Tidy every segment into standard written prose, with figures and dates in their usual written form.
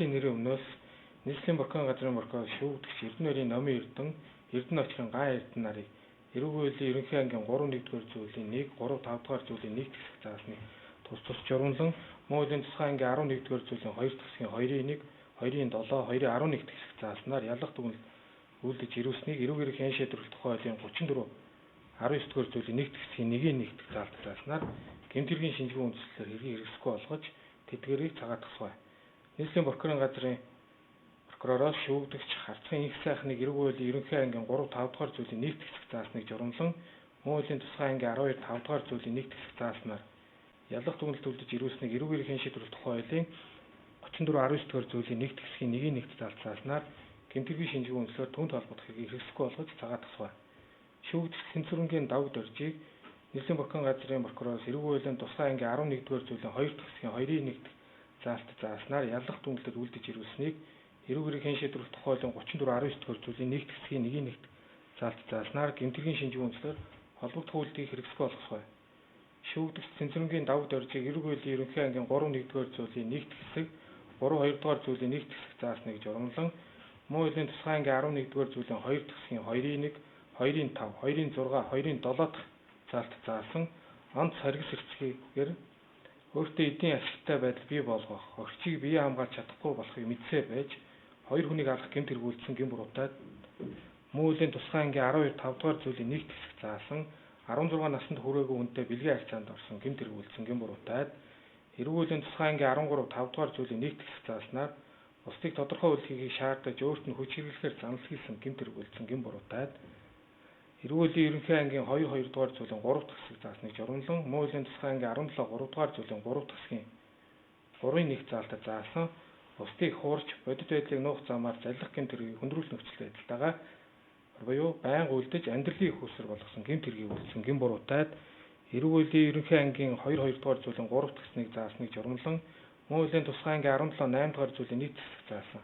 Нийслэлийн нэрийн өмнөөс нийслэлийн бурхан газрын бурхан шүүгдэгч Эрдэнэрийн номын Эрдэнэ очихын гаан Эрдэнэ нарыг эрүүгийн хуулийн ерөнхий ангийн 3-1-р зүйлийн 1, 3, 5-р зүйлийн 1 хэсэг заасныг тус журамлан мөн хуулийн тусгай ангийн 11-р зүйлийн 2 дахь хэсгийн 2-1, 2-7, 2-11 дахь хэсэг зааснаар ялах дүгнэлт үйлдэж ирүүлснийг эрүүг эрх хэн шийдвэрлэх тухай хуулийн 34, 19-р зүйлийн 1 дахь хэсгийн 1-1 дахь заалт зааснаар гэмтэргийн шинжилгээ үндэслэлээр хэргийг хэрэгсэхгүй болгож тэдгэрийг цагаатгах. Нийслэлийн прокурорын газрын прокуророос шүүгдэгч харцхан их сайхныг эрүүг хуулийн ерөнхий ангийн 3-5 дахь зүйлийн 1 дахь хэсэг заасныг журамлан мөн хуулийн тусгай ангийн 12-5 дахь зүйлийн 1 дахь хэсэг зааснаар ялах дүгнэлт үйлдэж ирүүлснийг эрүүг эрх хэн шийдвэрлэх тухай хуулийн 34, 19-р зүйлийн 1 дахь хэсгийн 1-1 заалт зааснаар гэмтэргийн шинжилгээ үндэслэлээр түнт холбогдох хэргийг хэрэгсэхгүй болгож цагаатгах. Шүүгдэгч Сэнцүрэнгийн давг дөржийг нийслэлийн бурхан газрын прокуророос эрүүг хуулийн тусгай ангийн 11-р зүйлийн 2 дахь хэсгийн 2-1 дахь заалт зааснаар ялах дүгнэлтэд үйлдэж ирүүлснийг эрүүг эрх хэн шийдвэрлэх тухай хуулийн 34, 19-р зүйлийн 1 дахь хэсгийн 1-1 заалт зааснаар гэмтэргийн шинжилгээ үндэслэлээр холбогдох үйлдэлийг хэрэгсэхгүй болгох. Шүүгдэгч Сэнцүрэнгийн давг дөржийг эрүүг хуулийн ерөнхий ангийн 3-1-р зүйлийн 1 дахь хэсэг, 3-2-р зүйлийн 1 дахь хэсэг заасныг журамлан мөн хуулийн тусгай ангийн 11-р зүйлийн 2 дахь хэсгийн 2-1, 2-5, 2-6, 2-7 дахь заалт заасан онц саргис эрсгээр өөртөө эдийн ашигтай байдал бий болгох, орчийг бие хамгаалж чадахгүй болохыг мэдсээр байж, хоёр хүнийг алах гэмт хэрэгүүлсэн гэм буруутайд мөн хуулийн тусгай ангийн 12-5 дахь зүйлийн 1 дахь хэсэг заасан 16 наснд хүрээгүй хүнтэй бэлгийн харьцаанд орсон гэмт хэрэгүүлсэн гэм буруутайд эрүүг хуулийн тусгай ангийн 13-5 дахь зүйлийн 1 дахь хэсэг зааснаар бусдыг тодорхой үйл хийхийг шаардаж өөрт нь хүч хэрэглэхээр занал хийсэн гэмт хэрэгүүлсэн гэм буруутайд эрүүг хуулийн ерөнхий ангийн 2-2 дахь зүйлийн 3 дахь хэсэг заасныг журамлан мөн хуулийн тусгай ангийн 17-3 дахь зүйлийн 3 дахь хэсгийн 3-1 заалтад заасан бусдыг хуурч бодит байдлыг нуух замаар заллах гэмт хэргийг хөндрүүлэх нөхцөл байдалтайгаа буюу байнга үлдэж амьдралын их усэр болгосон гэмт хэргийг үйлдсэн гэм буруутайд эрүүг хуулийн ерөнхий ангийн 2-2 дахь зүйлийн 3 дахь хэсгийг заасныг журамлан мөн хуулийн тусгай ангийн 17-8 дахь зүйлийн 1 хэсэг заасан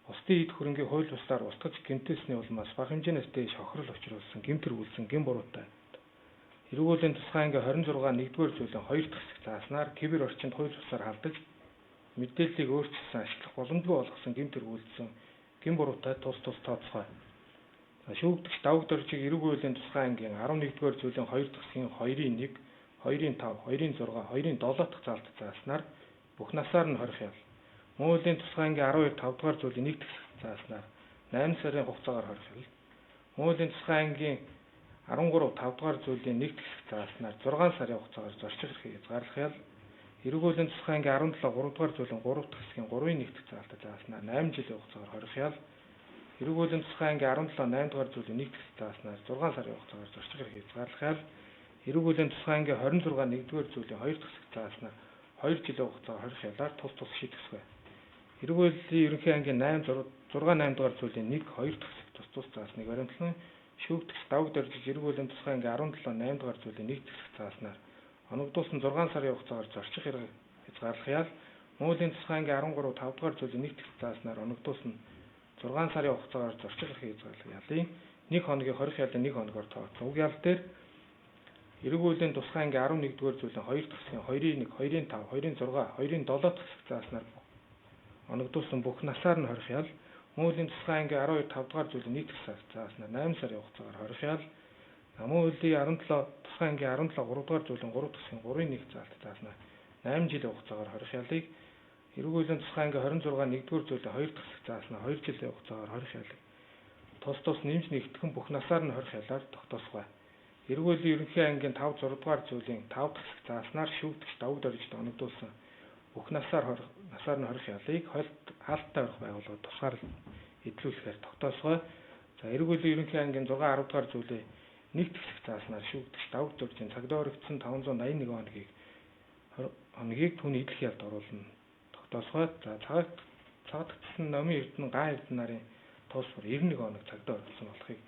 бусдын эд хөрөнгийн хууль буслаар устгаж гэмтэлсний улмаас бага хэмжээнээс дээш хохирол учруулсан гэмт хэрэгүүлсэн гэм буруутайд эрүүг хуулийн тусгай ангийн 26-1-р зүйлийн 2 дахь хэсэг зааснаар кибер орчинд хууль буслаар халдаж мэдээллийг өөрчилсөн ашиглах боломжгүй болгосон гэмт хэрэгүүлсэн гэм буруутайд тус тооцоолох. Шүүгдэгч давг дөржийг эрүүг хуулийн тусгай ангийн 11-р зүйлийн 2 дахь хэсгийн 2-1, 2-5, 2-6, 2-7 дахь заалт зааснаар бүх насаар нь хорих ял. Мөн хуулийн тусгай ангийн 12-5 дахь зүйлийн 1 дахь хэсэг зааснаар 8 сарын хугацаагаар хорих ял. Мөн хуулийн тусгай ангийн 13-5 дахь зүйлийн 1 дахь хэсэг зааснаар 6 сарын хугацаагаар зорчих эрхийг хязгаарлах ял. Эрүүг хуулийн тусгай ангийн 17-3 дахь зүйлийн 3 дахь хэсгийн 3-1 дахь заалт зааснаар 8 жилийн хугацаагаар хорих ял. Эрүүг хуулийн тусгай ангийн 17-8 дахь зүйлийн 1 дахь зааснаар 6 сарын хугацаагаар зорчих эрхийг хязгаарлах ял. Эрүүг хуулийн тусгай ангийн 26-1-р зүйлийн 2 дахь хэсэг зааснаар 2 жилийн хугацаагаар хорих ялаар тус шийтгэсгэ. Эрүүг хуулийн ерөнхий ангийн 6-8 дахь зүйлийн 1-2 дахь хэсэг тус заасныг баримтлан шүүгдэгч давг дөржиж эрүүг хуулийн тусгай ангийн 17-8 дахь зүйлийн 1 дахь хэсэг зааснаар оногдуулсан 6 сарын хугацаагаар зорчих эрхийг хязгаарлах ял. Мөн хуулийн тусгай ангийн 13-5 дахь зүйлийн 1 дахь зааснаар оногдуулсан 6 сарын хугацаагаар зорчих эрхийг хязгаарлах ялын 1 хоногийн хорих ялын 1 хоногоор тооцсон. Уг ял дээр эрүүг хуулийн тусгай ангийн 11-р зүйлийн 2 дахь хэсгийн 2-1, 2-5, 2-6, 2-7 дахь хэсэг зааснаар оногдуулсан бүх насаар нь хорих ял. Мөн хуулийн тусгай ангийн 12-5 дахь зүйлийн 1 дахь зааснаар 8 сарын хугацаагаар хорих ял. Мөн хуулийн тусгай ангийн 17-3 дахь зүйлийн 3 дахь хэсгийн 3-1 заалт зааснаар 8 жилийн хугацаагаар хорих ялыг эрүүг хуулийн тусгай ангийн 26-1-р зүйлийн 2 дахь хэсэг зааснаар 2 жилийн хугацаагаар хорих ялыг тус нэмж нэгтгэн бүх насаар нь хорих ялаар тогтоосгоо. Эрүүг хуулийн ерөнхий ангийн 5-6 дахь зүйлийн 5 дахь хэсэг зааснаар шүүгдэгч давг дөржид оногдуулсан бүх насаар нь хорих ялыг хаалттай орох байгууллагад тусгаар эдлүүлэхээр тогтоосгоо. Эрүүг хуулийн ерөнхий ангийн 6-10 дахь зүйлийн 1 дахь хэсэг зааснаар шүүгдэгч давг дөржийн цагдаа өргөцсөн 581 хоногийг түүний идэх ялд оруулна тогтоосгоо. Цагаатгсан номын Эрдэнэ гаан Эрдэнэ нарын тусвар 91 хоног цагдаа өргөцсөн болохыг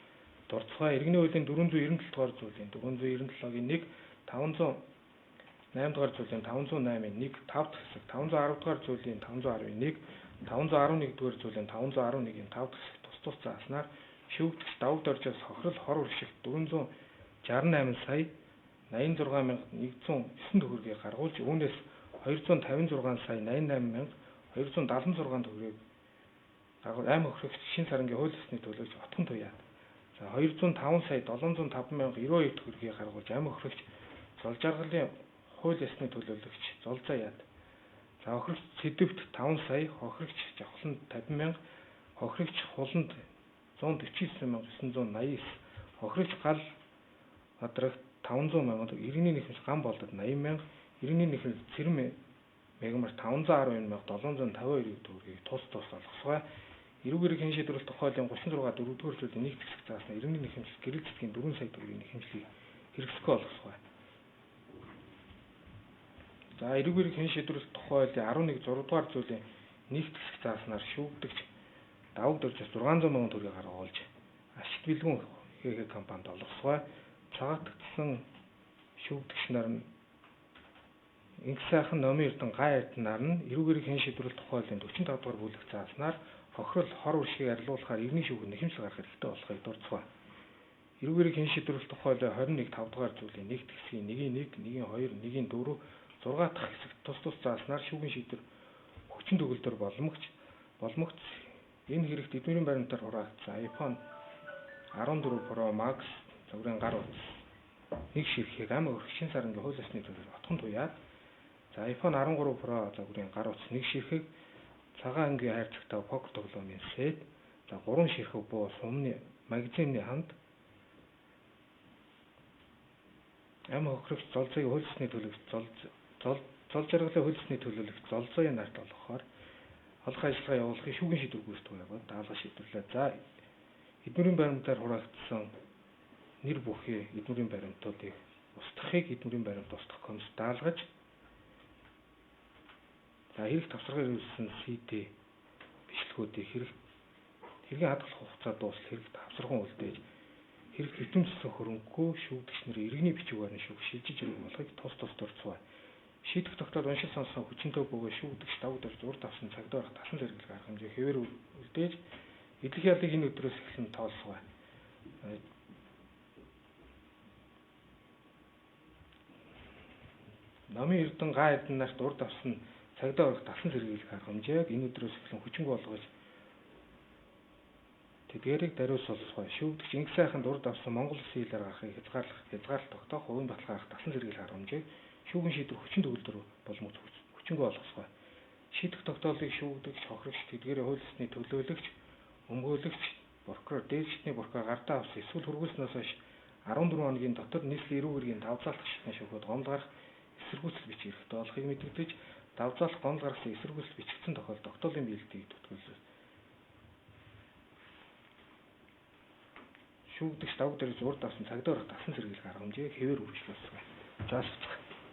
дурдсгай. Иргэний хуулийн 497 дахь зүйлийн 497-гийн 1, 508 дахь зүйлийн 508-ийн 1, 5 дахь хэсэг, 510 дахь зүйлийн 510-ийн 1, 511 дахь зүйлийн 511-ийн 5 дахь хэсэг тус зааснаар шүүгдэгч давг дөржөөс хохирол хор уршигт 468 сая 86,109 төгрөгийг гаргуулж үүнээс 256 сая 88,200 276 төгрөгийг аймаг хохирогч шин сарангийн хууль ёсны төлөөж отхон туяад. За 205 сая 705,092 төгрөгийг гаргуулж аймаг хохирогч зол жаргалын хууль ёсны төлөөлөгч золзоо яад. За хохирогч сэдвт 5 сая, хохирогч жавхланд 50,000, хохирогч хуланд 149,989, хохирогч гал адрагт 500,000, иргэний нэхэмж ган болдод 80,000, иргэний нэхэмж цэрэм мегмар 512,752 төгрөгийг тус олгосгой. Эрүүг эрэг хэн шийдвэрлэх тухай хуулийн 36 4-р зүйлийн нэг хэсэг заасан иргэний нэхэмж гэрэл засгийн 4 сая төгрөгийн нэхэмжлийг хэрэгсэхгүй болгосгой. За эрүүг эрэг хэн шийдвэрлэх тухай хуулийн 11 6-р зүйлийн нэг хэсэг зааснаар шүүгдэгч даваг дөржис 600,000 төгрөгийг гаргуулж ашигт бэлгүүн хийх компанид олгосгой. Цагаатгдсан шүүгдэгч нар нь Инх сайхан номын эрдэн гай эрдэнаар нь эрүүг эрэг хэн шийдвэрлэх тухай хуулийн 45 дугаар бүлэг зааснаар хохирол хор үршгийг арилуулахаар иргэний шүүгд нэхэмжлэг гаргах хэрэгтэй болохыг дурдсагой. Эрүүг эрэг хэн шийдвэрлэх тухай хуулийн 21 5 дугаар зүйлийн нэгт хэсгийн 1-1, 1-2, 1-4, 6 дахь хэсэг тус зааснаар шүүгэн шийдвэр хүчин төгөлдөр боломгч энэ хэрэгт эдмэрийн баримтаар хураагдсан iPhone 14 Pro Max загварын гар утас нэг ширхэг аймаг хохирогч шин сарангийн хууль ёсны төлөөлөж отхон туяад. За iPhone 13 Pro загварын гар утас нэг ширхэг, цагаан ангийн хайрцагтай покер тоглоомын сет, за 3 ширхэг буу сумны магазины ханд, аймаг хохирогч золзоогийн хууль ёсны төлөөлөгч зол жаргалын хууль ёсны төлөөлөгч золзоогийн нарт олгохоор олох ажиллагаа явуулахыг шүүгэн шийдвэр гүйцэтгэх байгаад даалгавар шийдвэрлээ. За эдмэрийн баримтаар хураагдсан нэр бүхий эдмэрийн баримтуудыг устгахыг эдмэрийн баримт устгах комисс даалгаж, за хэрэг тасаргаар ирүүлсэн CD бичлэгүүдийг хэргийн хадгалах хугацаа дуусал хэрэг тавсархан үлдээж хэрэг хитэмжсэн хөрөнгөө шүүгдэгч нарын иргэний бичвээр нь шүүх шилжиж ирэх болохыг тус дурдсагой. Шийдэх тогтоод уншил сонсон хүчинтэй бөгөөд шүүгдэгч давуу дөрж урд авсан цагдаа гарах тасан зэрэглэх арга хэмжээ хэвээр үлдээж эдлэх ялыг энэ өдрөөс эхлэн тоолсгой. Номын эрдэн гай эрдэн нарт урд авсан цагдаа гарах тасан зэрэглэх арга хэмжээг энэ өдрөөс эхлэн хүчингүй болгож тэдгээрийг даруйсуулсгой. Шүүгдэгч инх сайханд урд авсан Монгол Улсын хилээр гарахыг хязгаарлалт тогтоох хувийн баталгаах тасан зэрэглэх арга хэмжээг шүүгэн шийдвэр хүчин төгөлдөр боломж хүчингүй болгосгой. Шийдэх тогтоолыг шүүгдэгч, хохирогч, тэдгээрийн хууль ёсны төлөөлөгч, өмгөөлөгч, прокурор, дээд шатны прокурор гардаа авсан эсвэл хүргүүлснээс хойш 14 хоногийн дотор нийслэлийн эрүүг эргийн давзаалах шатны шүүхэд гомдол гарах эсэргүүцэл бичих хэрэгтэй болохыг мэдэгдэж, давзаалах гомдол гаргасан эсэргүүцэл бичигдсэн тохиолдолд тогтоолын биелэлтийг төтгөлөө. Шүүгдэгч давуу дөрж урд авсан цагдаа гарах тасан зэрэглэх арга хэмжээг хэвээр үргэлжлүүлсэн. Жаасч